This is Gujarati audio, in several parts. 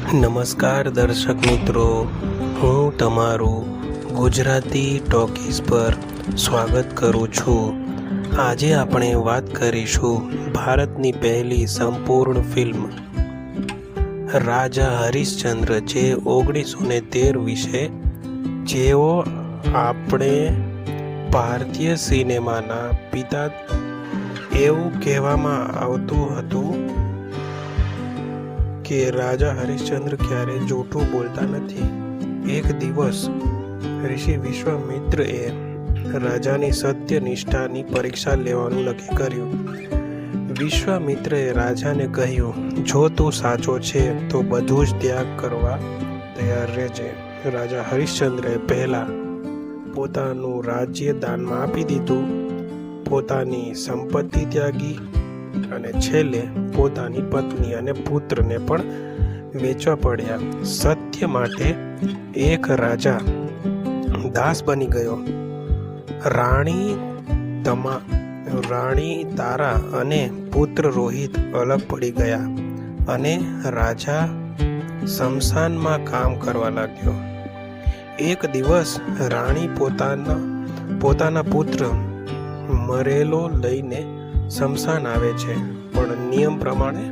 નમસ્કાર દર્શક મિત્રો, હું તમારું ગુજરાતી ટોકીઝ પર સ્વાગત કરું છું. આજે આપણે વાત કરીશું ભારતની પહેલી સંપૂર્ણ ફિલ્મ રાજા હરીશ્ચંદ્ર જે 1913 વિશે, જેઓ આપણે ભારતીય સિનેમાના પિતા એવું કહેવામાં આવતું હતું કે રાજા હરીશ્ચંદ્ર ક્યારેય જૂઠું બોલતા નથી. એક દિવસ ઋષિ વિશ્વામિત્રએ રાજાની સત્યનિષ્ઠાની પરીક્ષા લેવાનું નક્કી કર્યું. વિશ્વામિત્રએ રાજાને કહ્યું, જો તું સાચો છે તો બધું જ ત્યાગ કરવા તૈયાર રહેજે. રાજા હરીશ્ચંદ્રએ પહેલા પોતાનું રાજ્ય દાનમાં આપી દીધું, પોતાની સંપત્તિ ત્યાગી અને છેલ્લે પોતાની પત્ની અને પુત્રને પણ વેચવા પડ્યા. સત્ય માટે એક રાજા દાસ બની ગયો. રાણી તારા અને પુત્ર રોહિત અલગ પડી ગયા અને રાજા શમશાનમાં કામ કરવા લાગ્યો. એક દિવસ રાણી પોતાના પુત્ર મરેલો લઈને શમશાન આવે છે, પણ નિયમ પ્રમાણે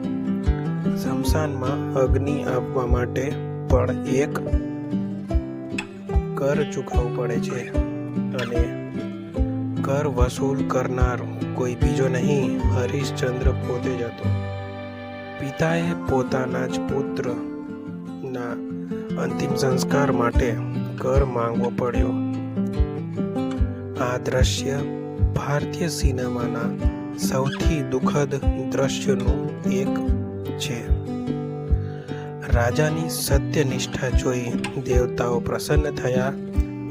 શમશાનમાં અગ્નિ આપવા માટે પણ એક કર ચૂકવવું પડે છે અને કર વસૂલ કરનાર કોઈ બીજો નહીં, હરીશ્ચંદ્ર પોતે જ હતો. પિતાએ પોતાના જ પુત્રના અંતિમ સંસ્કાર માટે કર માંગવો પડ્યો. આ દ્રશ્ય ભારતીય સિનેમાના સૌથી દુઃખદ દ્રશ્યોનું એક છે. રાજાની સત્યનિષ્ઠા જોઈ દેવતાઓ પ્રસન્ન થયા.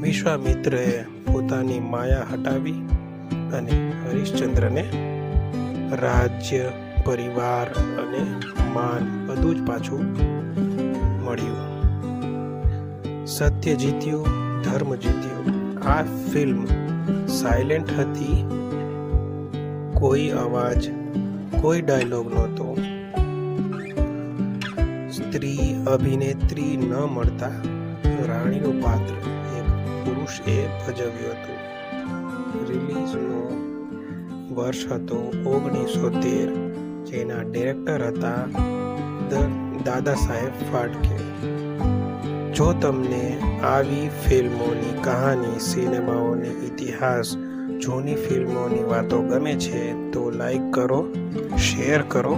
વિશ્વામિત્રએ પોતાની માયા હટાવી અને હરીશ્ચંદ્રને રાજ્ય, પરિવાર અને માન બધું જ પાછું મળ્યું. સત્ય જીત્યું, ધર્મ જીત્યું. આ ફિલ્મ સાયલેન્ટ હતી, કોઈ અવાજ, કોઈ ડાયલોગ નહોતો. સ્ત્રી અભિનેત્રી ન મળતા રાણીનું પાત્ર એક પુરુષે ભજવ્યું હતું. રિલીઝનો વર્ષ હતો 1913, જેના ડિરેક્ટર હતા દાદા સાહેબ ફાળકે. જો તમને આવી ફિલ્મોની કહાની, સિનેમાઓની ઇતિહાસ, જૂની ફિલ્મોની વાતો ગમે છે તો લાઈક કરો, શેર કરો